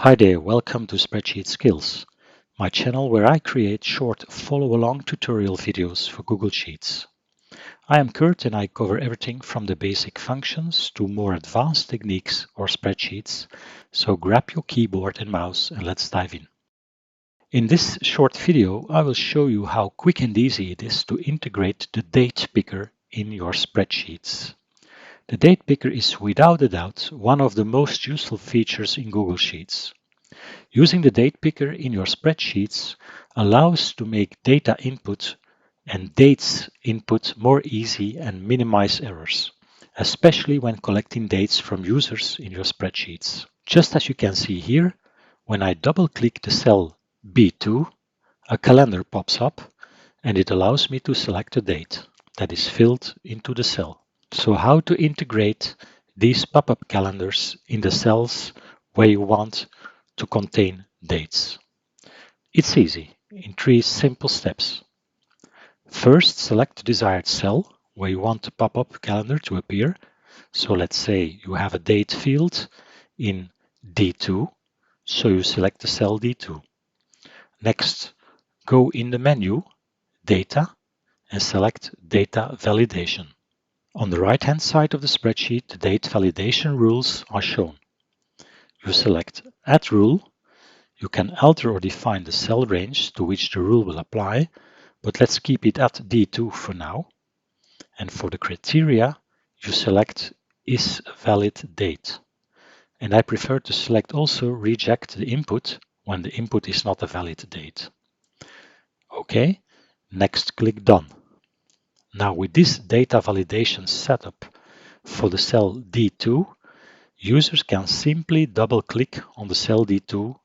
Hi there, welcome to Spreadsheet Skills, my channel where I create short follow-along tutorial videos for Google Sheets. I am Kurt and I cover everything from the basic functions to more advanced techniques or spreadsheets, so grab your keyboard and mouse and let's dive in. In this short video, I will show you how quick and easy it is to integrate the date picker in your spreadsheets. The date picker is without a doubt one of the most useful features in Google Sheets. Using the date picker in your spreadsheets allows to make data input and dates input more easy and minimize errors, especially when collecting dates from users in your spreadsheets. Just as you can see here, when I double-click the cell B2, a calendar pops up and it allows me to select a date that is filled into the cell. So how to integrate these pop-up calendars in the cells where you want to contain dates? It's easy in 3 simple steps. First, select the desired cell where you want the pop-up calendar to appear. So let's say you have a date field in D2, so you select the cell D2. Next, go in the menu, Data, and select Data Validation. On the right-hand side of the spreadsheet, the date validation rules are shown. You select Add Rule. You can alter or define the cell range to which the rule will apply, but let's keep it at D2 for now. And for the criteria, you select Is valid date. And I prefer to select also Reject the input when the input is not a valid date. Okay, next click Done. Now with this data validation setup for the cell D2, users can simply double-click on the cell D2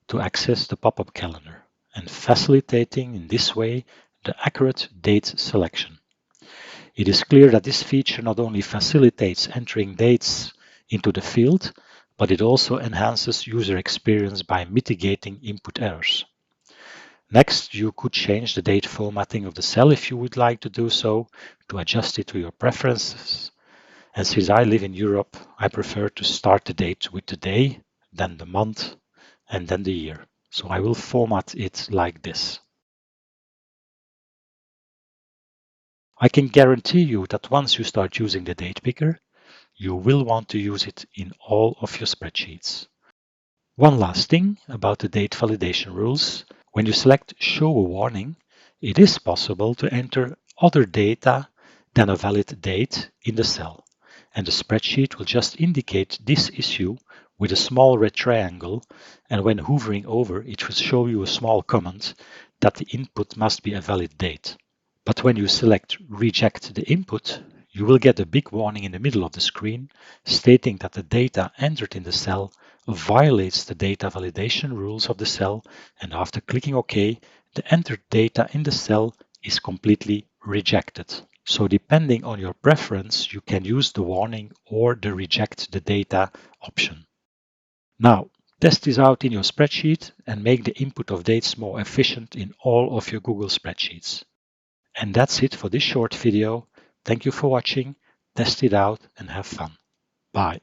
to access the pop-up calendar and facilitating in this way the accurate date selection. It is clear that this feature not only facilitates entering dates into the field, but it also enhances user experience by mitigating input errors. Next, you could change the date formatting of the cell if you would like to do so, to adjust it to your preferences. And since I live in Europe, I prefer to start the date with the day, then the month, and then the year. So I will format it like this. I can guarantee you that once you start using the date picker, you will want to use it in all of your spreadsheets. One last thing about the date validation rules. When you select Show a Warning, it is possible to enter other data than a valid date in the cell, and the spreadsheet will just indicate this issue with a small red triangle, and when hovering over it will show you a small comment that the input must be a valid date. But when you select Reject the input, you will get a big warning in the middle of the screen stating that the data entered in the cell violates the data validation rules of the cell, and after clicking OK, the entered data in the cell is completely rejected. So depending on your preference, you can use the warning or the reject the data option. Now, test this out in your spreadsheet and make the input of dates more efficient in all of your Google spreadsheets. And that's it for this short video. Thank you for watching. Test it out and have fun. Bye.